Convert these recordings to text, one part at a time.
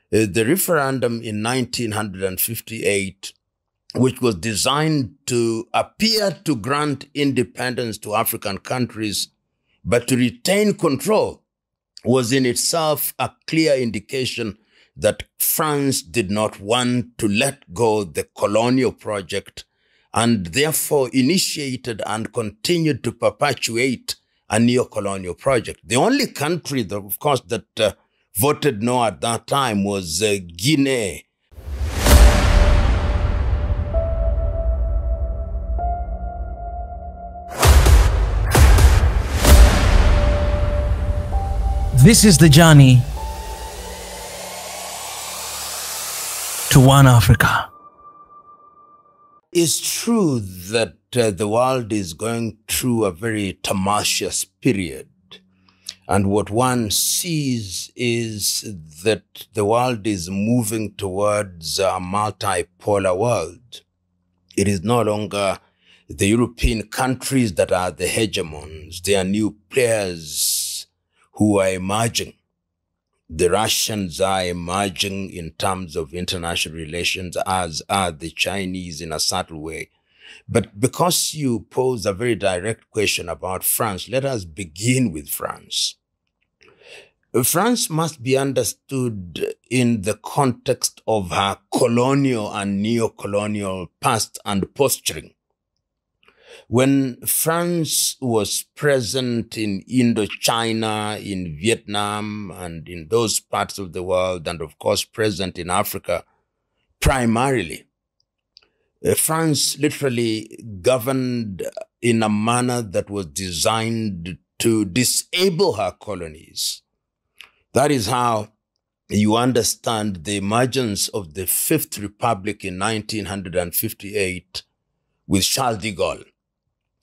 The referendum in 1958, which was designed to appear to grant independence to African countries, but to retain control, was in itself a clear indication that France did not want to let go the colonial project and therefore initiated and continued to perpetuate a neocolonial project. The only country, that, of course, that voted no at that time was Guinea. This is the journey to one Africa. It's true that the world is going through a very tumultuous period. And what one sees is that the world is moving towards a multipolar world. It is no longer the European countries that are the hegemons. They are new players who are emerging. The Russians are emerging in terms of international relations, as are the Chinese in a subtle way. But because you pose a very direct question about France, let us begin with France. France must be understood in the context of her colonial and neo-colonial past and posturing. When France was present in Indochina, in Vietnam, and in those parts of the world, and of course present in Africa, primarily, France literally governed in a manner that was designed to disable her colonies. That is how you understand the emergence of the Fifth Republic in 1958 with Charles de Gaulle.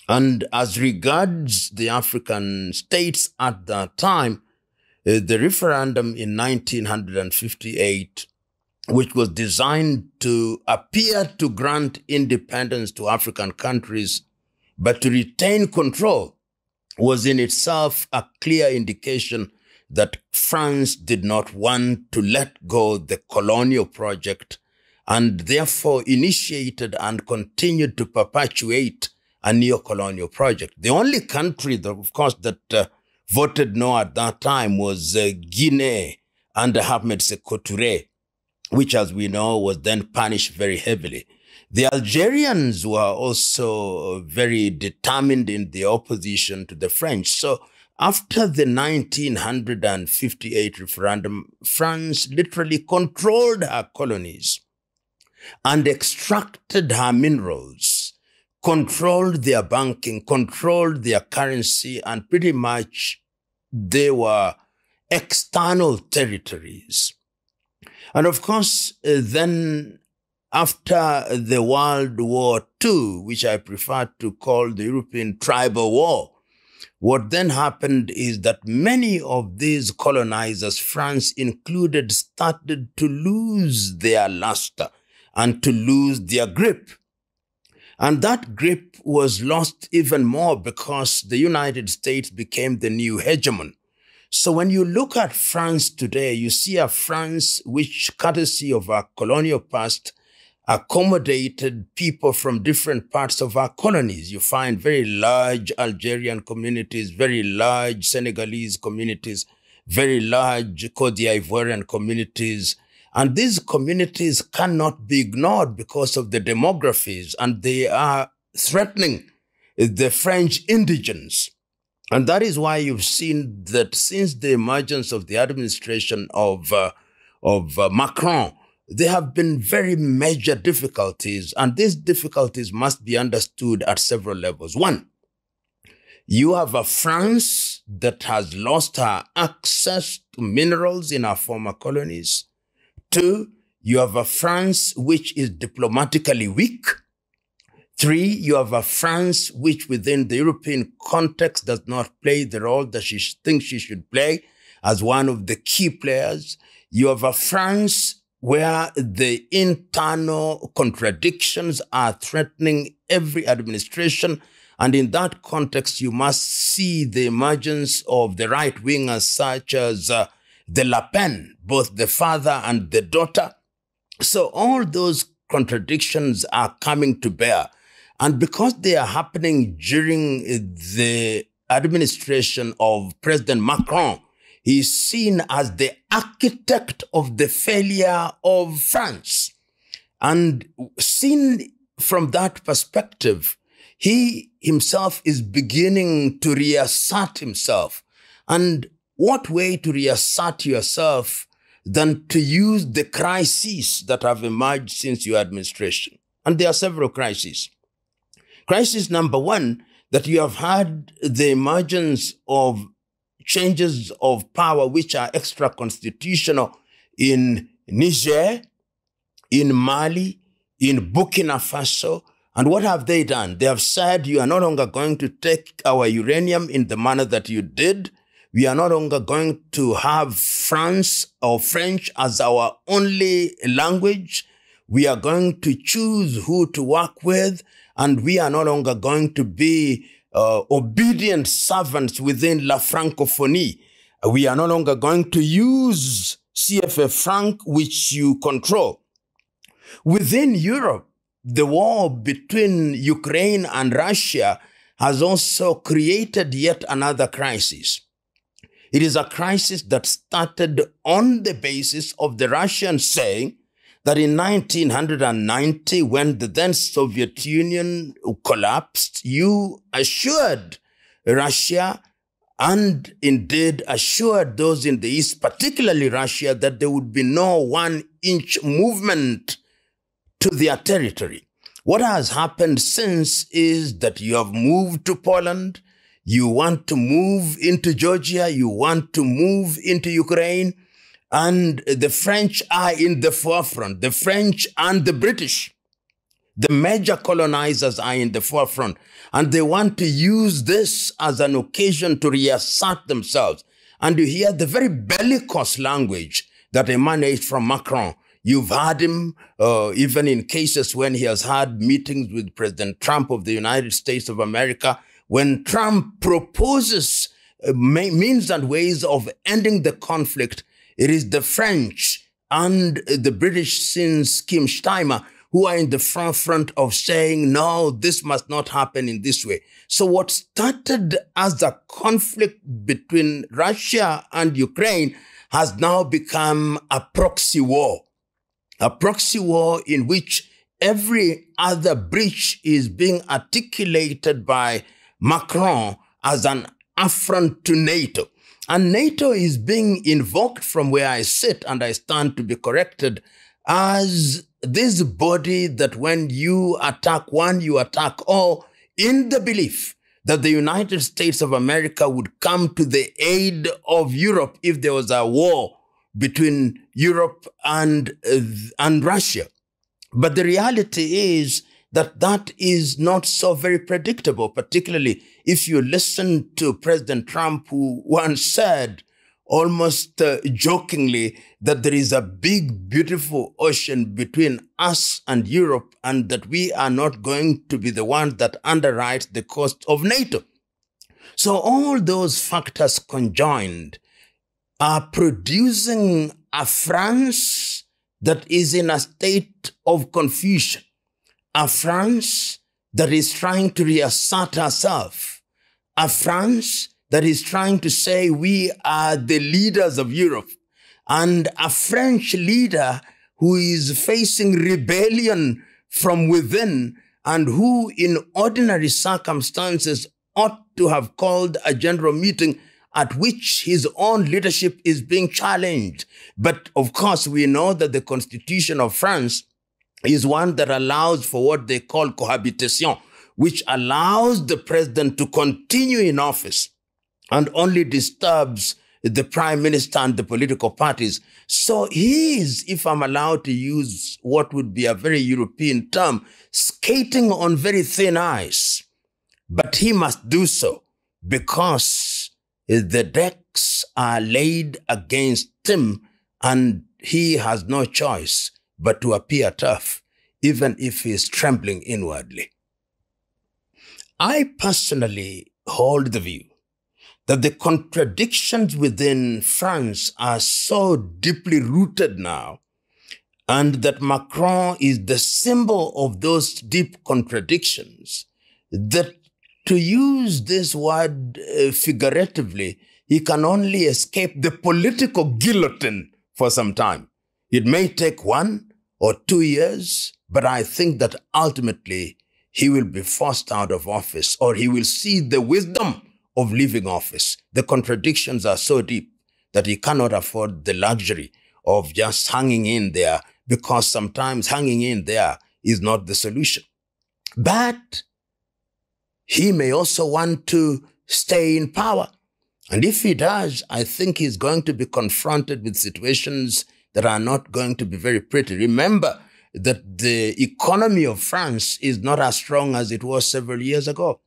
And as regards the African states at that time, the referendum in 1958, which was designed to appear to grant independence to African countries, but to retain control, was in itself a clear indication that France did not want to let go the colonial project and therefore initiated and continued to perpetuate a neocolonial project. The only country, that, of course, that voted no at that time was Guinea under Ahmed Sékou Touré, which, as we know, was then punished very heavily. The Algerians were also very determined in their opposition to the French. So after the 1958 referendum, France literally controlled her colonies and extracted her minerals, controlled their banking, controlled their currency, and pretty much they were external territories. And of course, then after the World War II, which I prefer to call the European Tribal War, what then happened is that many of these colonizers, France included, started to lose their luster and to lose their grip. And that grip was lost even more because the United States became the new hegemon. So when you look at France today, you see a France which, courtesy of our colonial past, accommodated people from different parts of our colonies. You find very large Algerian communities, very large Senegalese communities, very large Côte d'Ivoirian communities. And these communities cannot be ignored because of the demographies, and they are threatening the French indigents. And that is why you've seen that since the emergence of the administration of Macron, there have been very major difficulties, and these difficulties must be understood at several levels. One, you have a France that has lost her access to minerals in her former colonies. Two, you have a France which is diplomatically weak. Three, you have a France which within the European context does not play the role that she thinks she should play as one of the key players. You have a France where the internal contradictions are threatening every administration. And in that context, you must see the emergence of the right wingers such as the Le Pen, both the father and the daughter. So all those contradictions are coming to bear. And because they are happening during the administration of President Macron, he is seen as the architect of the failure of France. And seen from that perspective, he himself is beginning to reassert himself. And what way to reassert yourself than to use the crises that have emerged since your administration? And there are several crises. Crisis number one, that you have had the emergence of changes of power which are extra-constitutional in Niger, in Mali, in Burkina Faso. And what have they done? They have said, you are no longer going to take our uranium in the manner that you did. We are no longer going to have France or French as our only language. We are going to choose who to work with, and we are no longer going to be obedient servants within La Francophonie. We are no longer going to use CFA franc, which you control. Within Europe, the war between Ukraine and Russia has also created yet another crisis. It is a crisis that started on the basis of the Russians saying that in 1990, when the then Soviet Union collapsed, you assured Russia and indeed assured those in the East, particularly Russia, that there would be no 1-inch movement to their territory. What has happened since is that you have moved to Poland, you want to move into Georgia, you want to move into Ukraine, and the French are in the forefront. The French and the British, the major colonizers, are in the forefront. And they want to use this as an occasion to reassert themselves. And you hear the very bellicose language that emanates from Macron. You've heard him even in cases when he has had meetings with President Trump of the United States of America. When Trump proposes means and ways of ending the conflict, it is the French and the British, since Kim Steimer, who are in the front of saying, no, this must not happen in this way. So what started as a conflict between Russia and Ukraine has now become a proxy war in which every other breach is being articulated by Macron as an affront to NATO. And NATO is being invoked from where I sit, and I stand to be corrected, as this body that when you attack one, you attack all, in the belief that the United States of America would come to the aid of Europe if there was a war between Europe and Russia. But the reality is that that is not so very predictable, particularly if you listen to President Trump, who once said, almost jokingly, that there is a big, beautiful ocean between us and Europe, and that we are not going to be the ones that underwrite the cost of NATO. So all those factors conjoined are producing a France that is in a state of confusion, a France that is trying to reassert herself, a France that is trying to say we are the leaders of Europe, and a French leader who is facing rebellion from within and who in ordinary circumstances ought to have called a general meeting at which his own leadership is being challenged. But of course, we know that the Constitution of France is one that allows for what they call cohabitation, which allows the president to continue in office and only disturbs the prime minister and the political parties. So he is, if I'm allowed to use what would be a very European term, skating on very thin ice. But he must do so because the decks are laid against him and he has no choice but to appear tough, even if he is trembling inwardly. I personally hold the view that the contradictions within France are so deeply rooted now, and that Macron is the symbol of those deep contradictions, that to use this word figuratively, he can only escape the political guillotine for some time. It may take 1 or 2 years, but I think that ultimately he will be forced out of office, or he will see the wisdom of leaving office. The contradictions are so deep that he cannot afford the luxury of just hanging in there, because sometimes hanging in there is not the solution. But he may also want to stay in power. And if he does, I think he's going to be confronted with situations that are not going to be very pretty. Remember that the economy of France is not as strong as it was several years ago.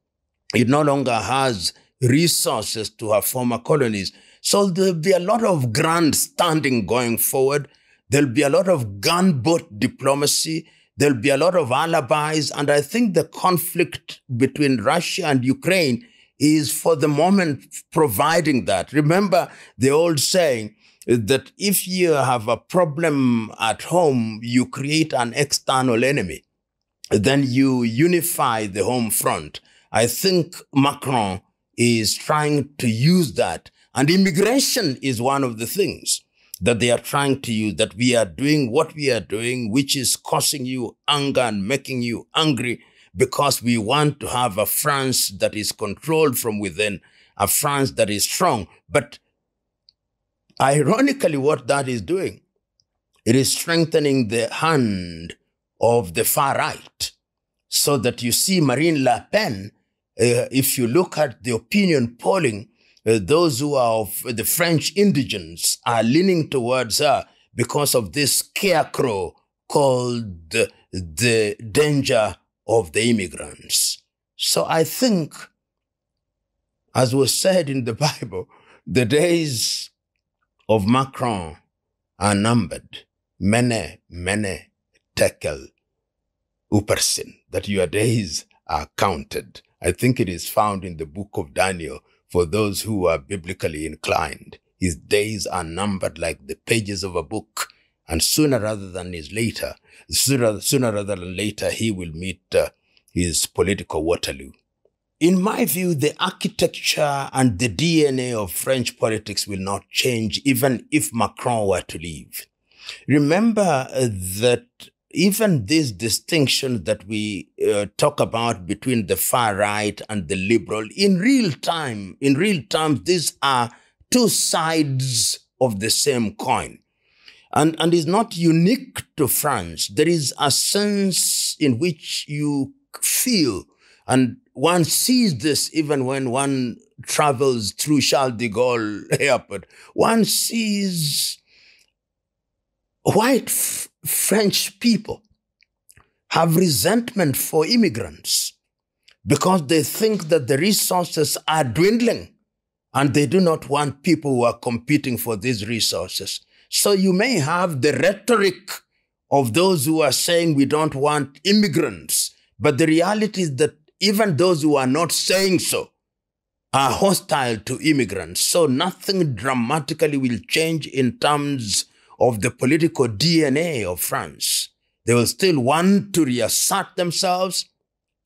It no longer has resources to her former colonies. So there'll be a lot of grandstanding going forward. There'll be a lot of gunboat diplomacy. There'll be a lot of alibis. And I think the conflict between Russia and Ukraine is for the moment providing that. Remember the old saying that if you have a problem at home, you create an external enemy. Then you unify the home front. I think Macron is trying to use that. And immigration is one of the things that they are trying to use, that we are doing what we are doing, which is causing you anger and making you angry, because we want to have a France that is controlled from within, a France that is strong. But ironically, what that is doing, it is strengthening the hand of the far right, so that you see Marine Le Pen, if you look at the opinion polling, those who are of the French indigents are leaning towards her because of this scarecrow called the danger of the immigrants. So I think, as was said in the Bible, the days of Macron are numbered. Mene, mene, tekel, upersin, that your days are counted. I think it is found in the book of Daniel for those who are biblically inclined. His days are numbered like the pages of a book, and sooner rather than later, he will meet his political Waterloo. In my view, the architecture and the DNA of French politics will not change even if Macron were to leave. Remember that even this distinction that we talk about between the far right and the liberal, in real terms, these are two sides of the same coin. And is not unique to France. There is a sense in which you feel, and one sees this even when one travels through Charles de Gaulle Airport, one sees white French people have resentment for immigrants because they think that the resources are dwindling and they do not want people who are competing for these resources. So you may have the rhetoric of those who are saying we don't want immigrants, but the reality is that even those who are not saying so are hostile to immigrants. So nothing dramatically will change in terms of the political DNA of France. They will still want to reassert themselves,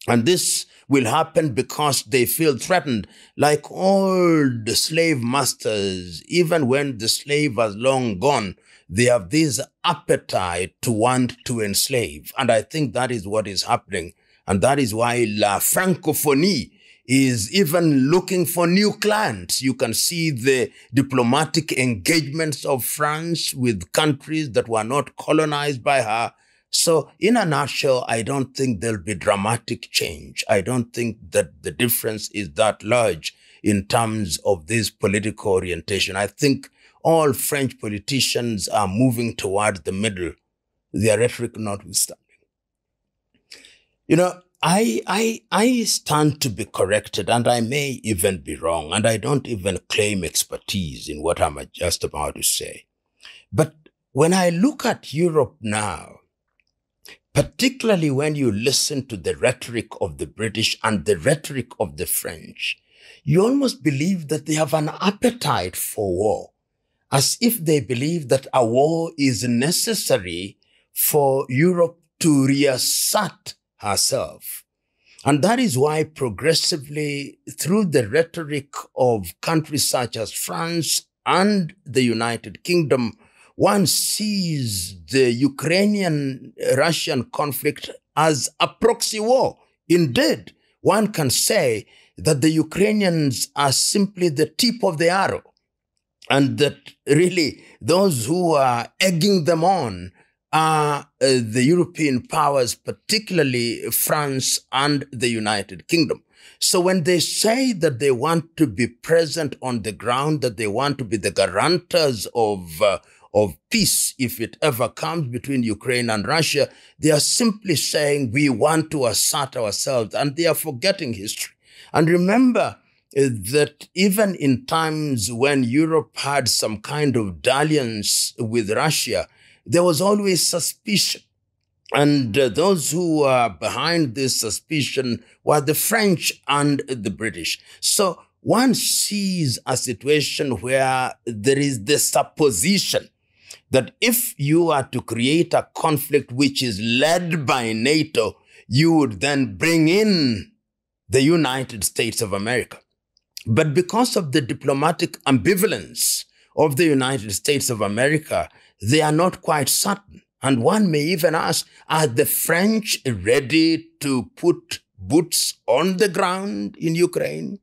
and this will happen because they feel threatened. Like all the slave masters, even when the slave has long gone, they have this appetite to want to enslave. And I think that is what is happening. And that is why La Francophonie is even looking for new clients. You can see the diplomatic engagements of France with countries that were not colonized by her. So in a nutshell, I don't think there'll be dramatic change. I don't think that the difference is that large in terms of this political orientation. I think all French politicians are moving towards the middle, their rhetoric notwithstanding. You know, I stand to be corrected, and I may even be wrong, and I don't even claim expertise in what I'm just about to say. But when I look at Europe now, particularly when you listen to the rhetoric of the British and the rhetoric of the French, you almost believe that they have an appetite for war, as if they believe that a war is necessary for Europe to reassert herself. And that is why progressively, through the rhetoric of countries such as France and the United Kingdom, one sees the Ukrainian-Russian conflict as a proxy war. Indeed, one can say that the Ukrainians are simply the tip of the arrow, and that really those who are egging them on are the European powers, particularly France and the United Kingdom. So when they say that they want to be present on the ground, that they want to be the guarantors of peace, if it ever comes between Ukraine and Russia, they are simply saying we want to assert ourselves, and they are forgetting history. And remember that even in times when Europe had some kind of dalliance with Russia, there was always suspicion. And those who were behind this suspicion were the French and the British. So one sees a situation where there is the supposition that if you are to create a conflict which is led by NATO, you would then bring in the United States of America. But because of the diplomatic ambivalence of the United States of America, they are not quite certain. And one may even ask, are the French ready to put boots on the ground in Ukraine?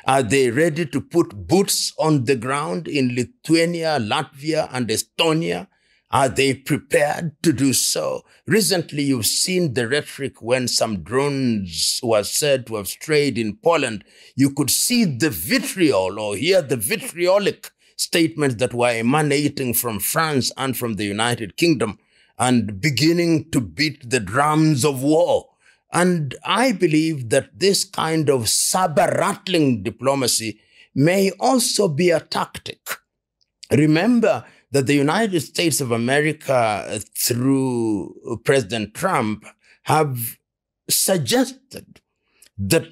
Are they ready to put boots on the ground in Lithuania, Latvia, and Estonia? Are they prepared to do so? Recently, you've seen the rhetoric when some drones were said to have strayed in Poland. You could see the vitriol or hear the vitriolic statements that were emanating from France and from the United Kingdom and beginning to beat the drums of war. And I believe that this kind of saber-rattling diplomacy may also be a tactic. Remember that the United States of America, through President Trump, have suggested that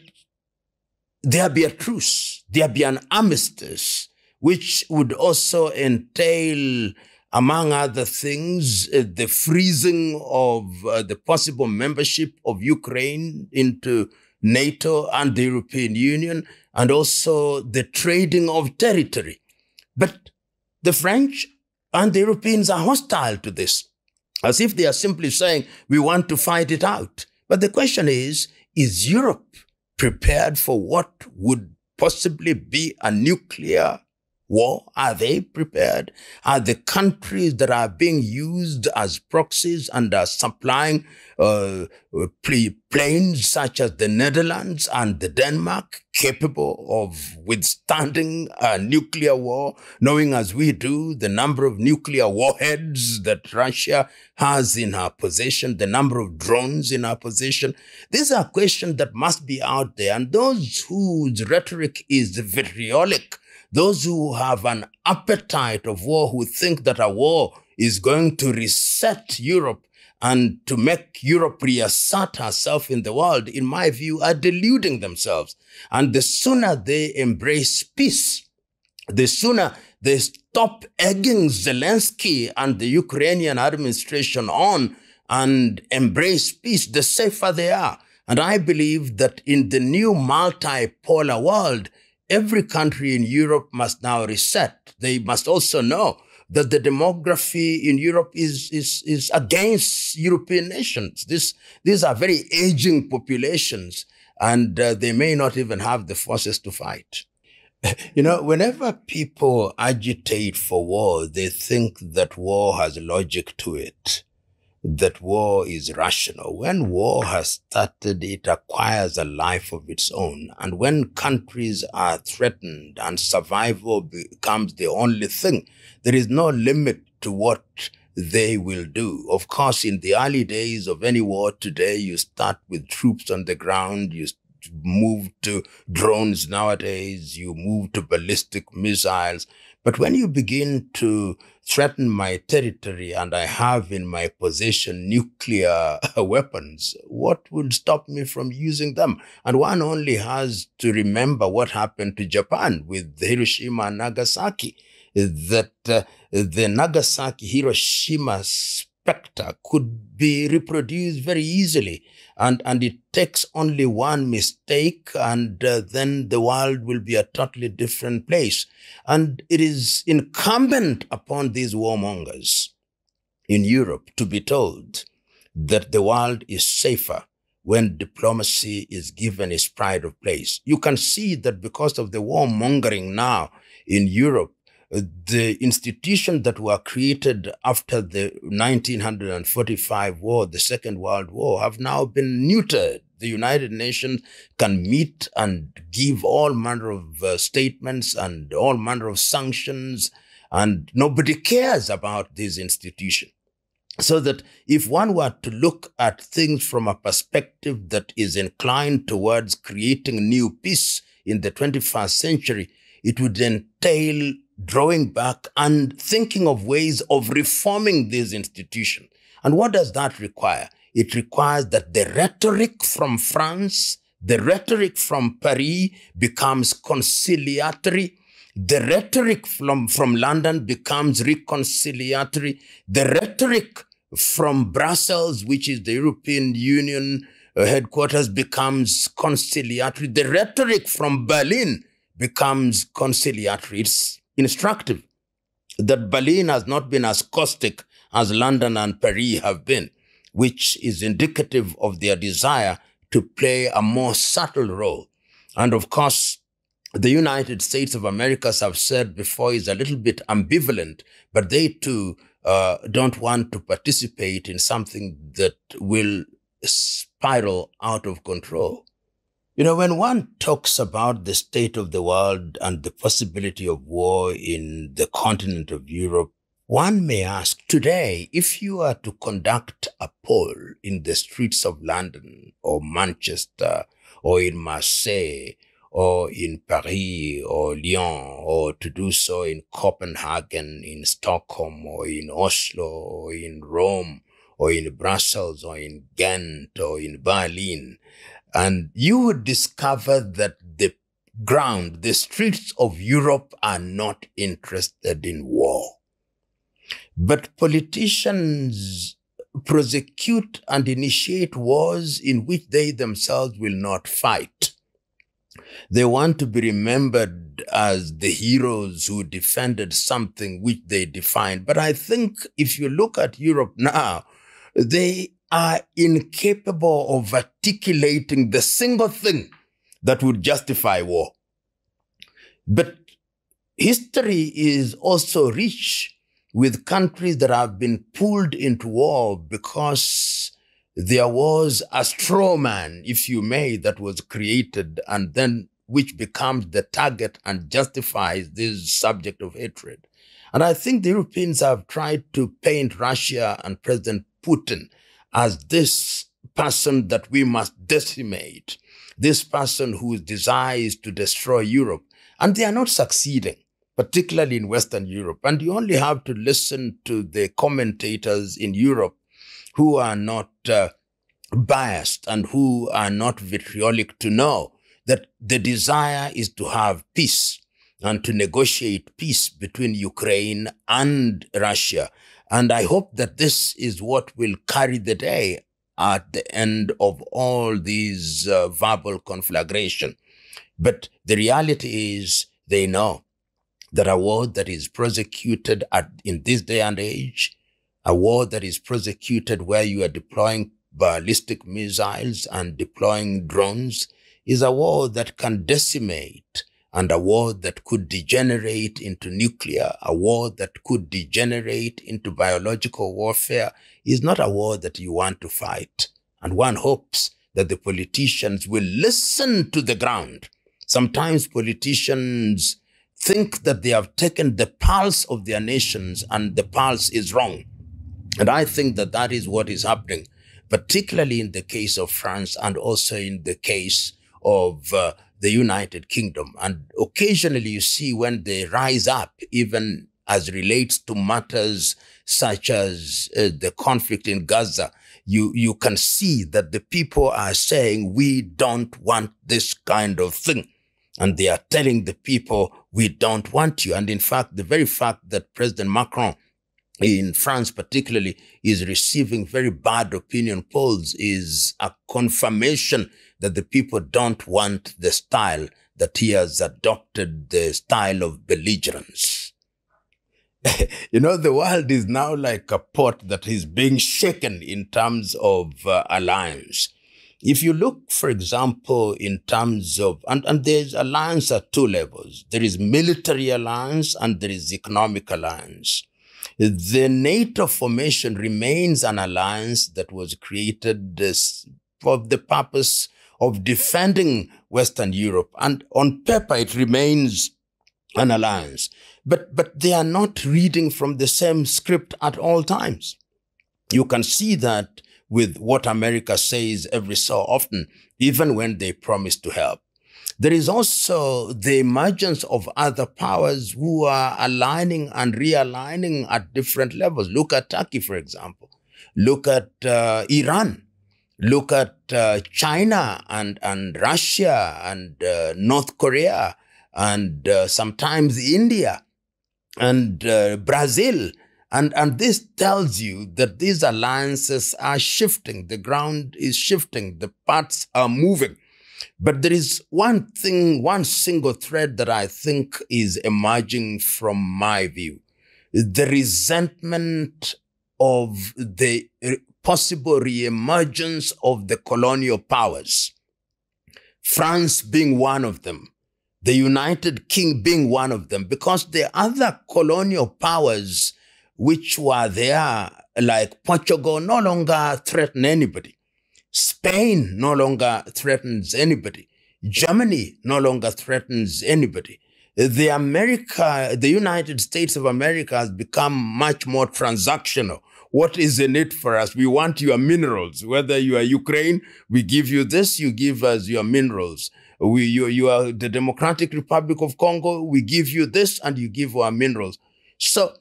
there be a truce, there be an armistice, which would also entail, among other things, the freezing of the possible membership of Ukraine into NATO and the European Union, and also the trading of territory. But the French and the Europeans are hostile to this, as if they are simply saying, we want to fight it out. But the question is Europe prepared for what would possibly be a nuclear war? Are they prepared? Are the countries that are being used as proxies and are supplying planes such as the Netherlands and the Denmark capable of withstanding a nuclear war, knowing as we do the number of nuclear warheads that Russia has in our possession, the number of drones in our possession? These are questions that must be out there. And those whose rhetoric is vitriolic, those who have an appetite of war, who think that a war is going to reset Europe and to make Europe reassert herself in the world, in my view, are deluding themselves. And the sooner they embrace peace, the sooner they stop egging Zelensky and the Ukrainian administration on and embrace peace, the safer they are. And I believe that in the new multipolar world, every country in Europe must now reset. They must also know that the demography in Europe is against European nations. These are very aging populations, and they may not even have the forces to fight. You know, whenever people agitate for war, they think that war has logic to it, that war is rational. When war has started, it acquires a life of its own. And when countries are threatened and survival becomes the only thing, there is no limit to what they will do. Of course, in the early days of any war today, you start with troops on the ground, you move to drones nowadays, you move to ballistic missiles. But when you begin to threaten my territory and I have in my possession nuclear weapons, what will stop me from using them? And one only has to remember what happened to Japan with Hiroshima and Nagasaki, that the Nagasaki-Hiroshima specter could be reproduced very easily. And it takes only one mistake and then the world will be a totally different place. And it is incumbent upon these warmongers in Europe to be told that the world is safer when diplomacy is given its pride of place. You can see that because of the warmongering now in Europe, the institutions that were created after the 1945 war, the Second World War, have now been neutered. The United Nations can meet and give all manner of statements and all manner of sanctions, and nobody cares about these institutions. So that if one were to look at things from a perspective that is inclined towards creating new peace in the 21st century, it would entail drawing back and thinking of ways of reforming these institutions. And what does that require? It requires that the rhetoric from France, the rhetoric from Paris becomes conciliatory. The rhetoric from London becomes reconciliatory. The rhetoric from Brussels, which is the European Union headquarters, becomes conciliatory. The rhetoric from Berlin becomes conciliatory. It's instructive that Berlin has not been as caustic as London and Paris have been, which is indicative of their desire to play a more subtle role. And of course, the United States of America, as I've said before, is a little bit ambivalent, but they too don't want to participate in something that will spiral out of control. You know, when one talks about the state of the world and the possibility of war in the continent of Europe, one may ask today, if you are to conduct a poll in the streets of London or Manchester or in Marseille or in Paris or Lyon, or to do so in Copenhagen, in Stockholm or in Oslo or in Rome or in Brussels or in Ghent or in Berlin, and you would discover that the ground, the streets of Europe are not interested in war. But politicians prosecute and initiate wars in which they themselves will not fight. They want to be remembered as the heroes who defended something which they defined. But I think if you look at Europe now, they are incapable of articulating the single thing that would justify war. But history is also rich with countries that have been pulled into war because there was a straw man, if you may, that was created and then which becomes the target and justifies this subject of hatred. And I think the Europeans have tried to paint Russia and President Putin as this person that we must decimate, this person whose desire is to destroy Europe. And they are not succeeding, particularly in Western Europe. And you only have to listen to the commentators in Europe who are not biased and who are not vitriolic to know that the desire is to have peace and to negotiate peace between Ukraine and Russia. And I hope that this is what will carry the day at the end of all these verbal conflagration. But the reality is they know that a war that is prosecuted in this day and age, a war that is prosecuted where you are deploying ballistic missiles and deploying drones, is a war that can decimate, and a war that could degenerate into nuclear, a war that could degenerate into biological warfare, is not a war that you want to fight. And one hopes that the politicians will listen to the ground. Sometimes politicians think that they have taken the pulse of their nations and the pulse is wrong. And I think that that is what is happening, particularly in the case of France and also in the case of the United Kingdom. And occasionally you see when they rise up, even as relates to matters such as the conflict in Gaza, you can see that the people are saying, we don't want this kind of thing. And they are telling the people, we don't want you. And in fact, the very fact that President Macron in France particularly is receiving very bad opinion polls is a confirmation that the people don't want the style, that he has adopted the style of belligerence. You know, the world is now like a pot that is being shaken in terms of alliance. If you look, for example, in terms of, and there's alliance at two levels. There is military alliance and there is economic alliance. The NATO formation remains an alliance that was created for the purpose of defending Western Europe. And on paper, it remains an alliance. But they are not reading from the same script at all times. You can see that with what America says every so often, even when they promise to help. There is also the emergence of other powers who are aligning and realigning at different levels. Look at Turkey, for example. Look at Iran. Look at China and Russia and North Korea and sometimes India and Brazil. And this tells you that these alliances are shifting. The ground is shifting. The parts are moving. But there is one thing, one single thread that I think is emerging from my view. The resentment of the possible reemergence of the colonial powers. France being one of them. The United Kingdom being one of them. Because the other colonial powers which were there, like Portugal, no longer threaten anybody. Spain no longer threatens anybody. Germany no longer threatens anybody. The United States of America has become much more transactional. What is in it for us? We want your minerals. Whether you are Ukraine, we give you this, you give us your minerals. You are the Democratic Republic of Congo, we give you this and you give our minerals. So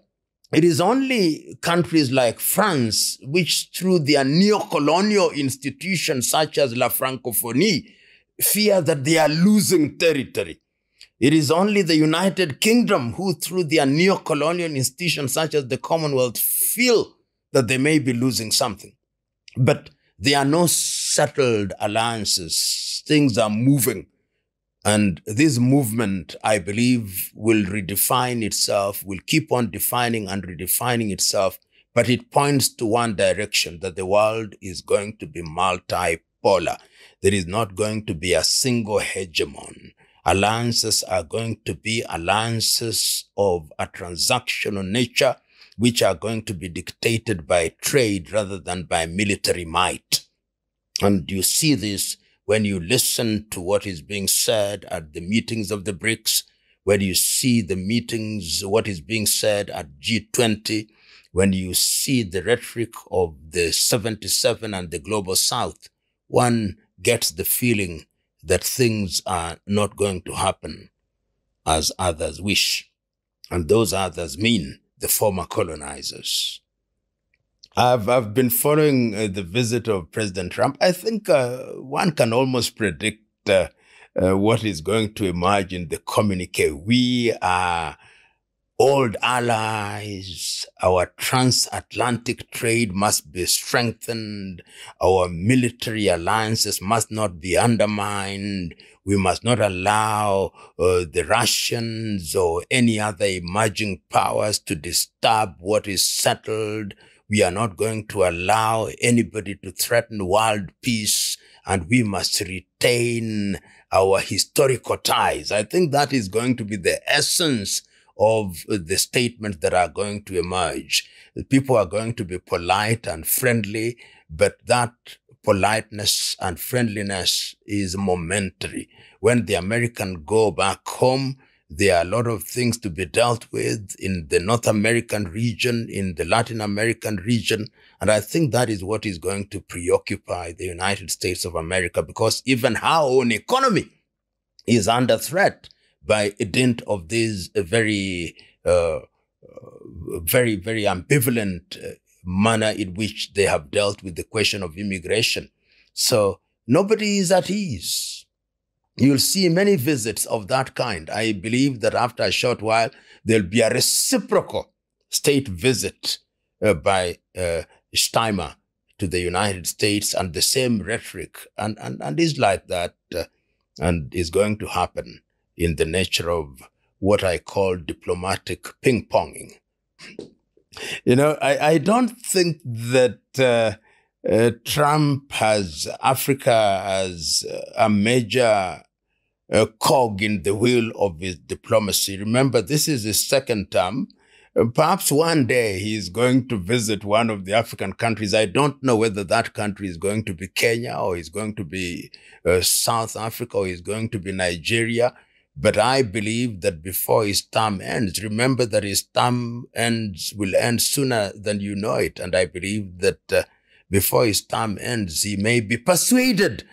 it is only countries like France, which through their neo-colonial institutions such as La Francophonie, fear that they are losing territory. It is only the United Kingdom who through their neo-colonial institutions such as the Commonwealth feel that they may be losing something. But there are no settled alliances. Things are moving. And this movement, I believe, will redefine itself, will keep on defining and redefining itself, but it points to one direction, that the world is going to be multipolar. There is not going to be a single hegemon. Alliances are going to be alliances of a transactional nature, which are going to be dictated by trade rather than by military might. And you see this when you listen to what is being said at the meetings of the BRICS, when you see the meetings, what is being said at G20, when you see the rhetoric of the 77 and the Global South, one gets the feeling that things are not going to happen as others wish. And those others mean the former colonizers. I've been following the visit of President Trump. I think one can almost predict what is going to emerge in the communique. We are old allies. Our transatlantic trade must be strengthened. Our military alliances must not be undermined. We must not allow the Russians or any other emerging powers to disturb what is settled. We are not going to allow anybody to threaten world peace, and we must retain our historical ties. I think that is going to be the essence of the statements that are going to emerge. The people are going to be polite and friendly, but that politeness and friendliness is momentary. When the Americans go back home, there are a lot of things to be dealt with in the North American region, in the Latin American region. And I think that is what is going to preoccupy the United States of America, because even our own economy is under threat by a dint of this very ambivalent manner in which they have dealt with the question of immigration. So nobody is at ease. You'll see many visits of that kind. I believe that after a short while, there'll be a reciprocal state visit by Steimer to the United States, and the same rhetoric, and is like that, and is going to happen in the nature of what I call diplomatic ping-ponging. You know, I don't think that Trump has Africa as a major cog in the wheel of his diplomacy. Remember, this is his second term. Perhaps one day he is going to visit one of the African countries. I don't know whether that country is going to be Kenya, or is going to be South Africa, or is going to be Nigeria. But I believe that before his term ends, remember that his term will end sooner than you know it. And I believe that before his term ends, he may be persuaded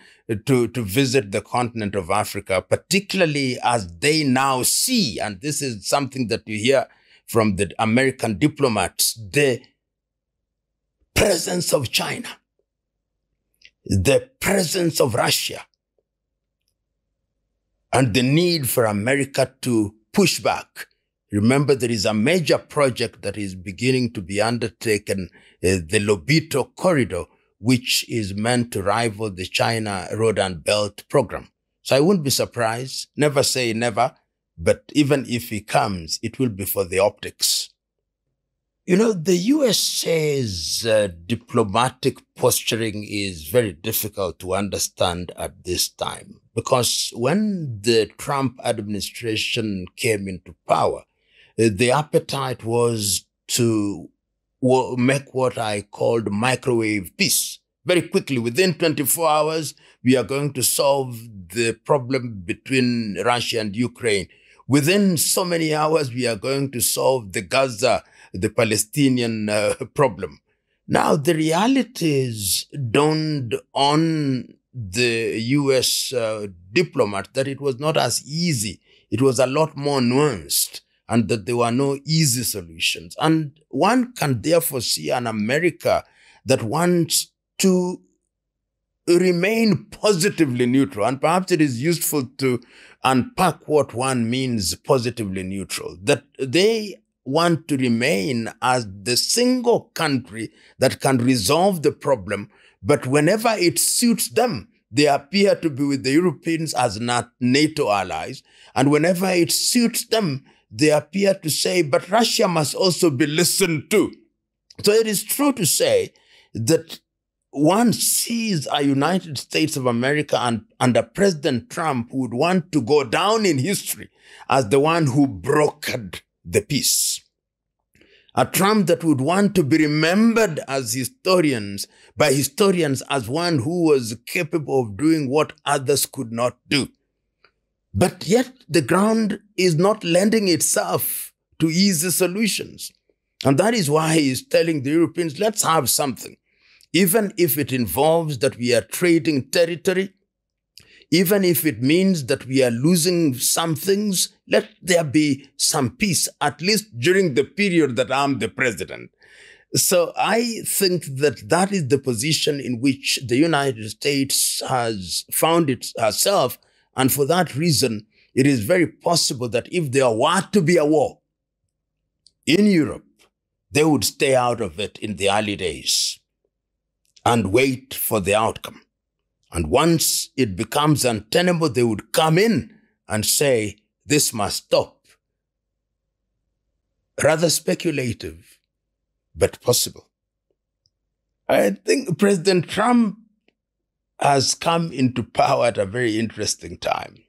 to visit the continent of Africa, particularly as they now see, and this is something that you hear from the American diplomats, the presence of China, the presence of Russia, and the need for America to push back. Remember, there is a major project that is beginning to be undertaken, the Lobito Corridor, which is meant to rival the China Road and Belt program. So I wouldn't be surprised, never say never, but even if he comes, it will be for the optics. You know, the USA's diplomatic posturing is very difficult to understand at this time, because when the Trump administration came into power, the appetite was to make what I called microwave peace. Very quickly, within 24 hours, we are going to solve the problem between Russia and Ukraine. Within so many hours, we are going to solve the Gaza, the Palestinian problem. Now, the realities dawned on the U.S. Diplomat that it was not as easy. It was a lot more nuanced, and that there were no easy solutions. And one can therefore see an America that wants to remain positively neutral. And perhaps it is useful to unpack what one means positively neutral, that they want to remain as the single country that can resolve the problem, but whenever it suits them, they appear to be with the Europeans as not NATO allies, and whenever it suits them, they appear to say, but Russia must also be listened to. So it is true to say that one sees a United States of America under President Trump who would want to go down in history as the one who brokered the peace. A Trump that would want to be remembered as by historians as one who was capable of doing what others could not do. But yet the ground is not lending itself to easy solutions. And that is why he is telling the Europeans, let's have something. Even if it involves that we are trading territory, even if it means that we are losing some things, let there be some peace, at least during the period that I'm the president. So I think that that is the position in which the United States has found herself. And for that reason, it is very possible that if there were to be a war in Europe, they would stay out of it in the early days and wait for the outcome. And once it becomes untenable, they would come in and say, this must stop. Rather speculative, but possible. I think President Trump has come into power at a very interesting time.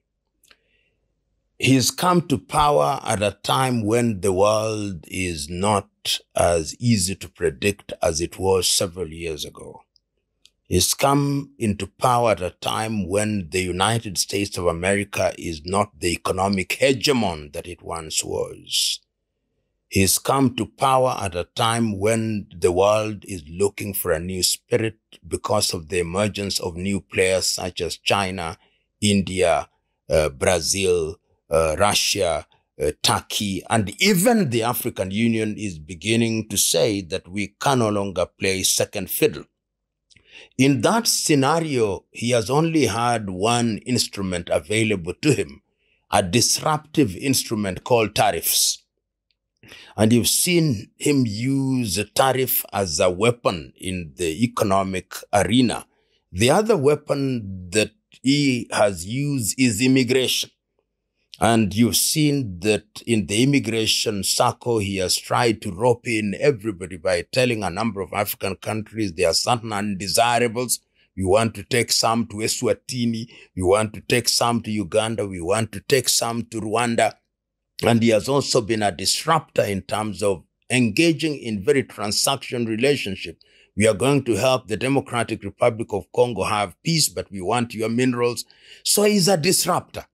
He's come to power at a time when the world is not as easy to predict as it was several years ago. He's come into power at a time when the United States of America is not the economic hegemon that it once was. He's come to power at a time when the world is looking for a new spirit because of the emergence of new players such as China, India, Brazil, Russia, Turkey, and even the African Union is beginning to say that we can no longer play second fiddle. In that scenario, he has only had one instrument available to him, a disruptive instrument called tariffs. And you've seen him use a tariff as a weapon in the economic arena. The other weapon that he has used is immigration. And you've seen that in the immigration circle, he has tried to rope in everybody by telling a number of African countries there are certain undesirables. We want to take some to Eswatini. We want to take some to Uganda. We want to take some to Rwanda. And he has also been a disruptor in terms of engaging in very transaction relationship. We are going to help the Democratic Republic of Congo have peace, but we want your minerals. So he's a disruptor.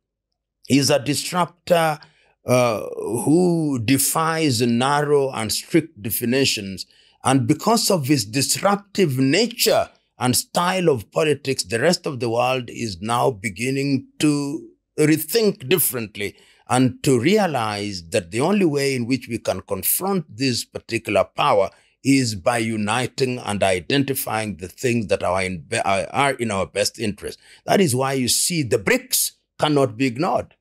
He's a disruptor who defies narrow and strict definitions. And because of his disruptive nature and style of politics, the rest of the world is now beginning to rethink differently and to realize that the only way in which we can confront this particular power is by uniting and identifying the things that are in our best interest. That is why you see the BRICS cannot be ignored.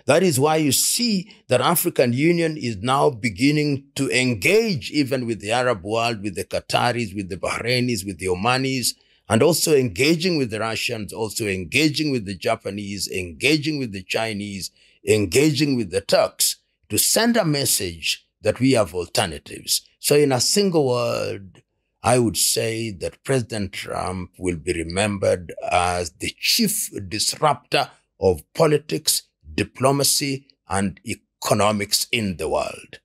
That is why you see that African Union is now beginning to engage even with the Arab world, with the Qataris, with the Bahrainis, with the Omanis, and also engaging with the Russians, also engaging with the Japanese, engaging with the Chinese, engaging with the Turks, to send a message that we have alternatives. So in a single word, I would say that President Trump will be remembered as the chief disruptor of politics, diplomacy, and economics in the world.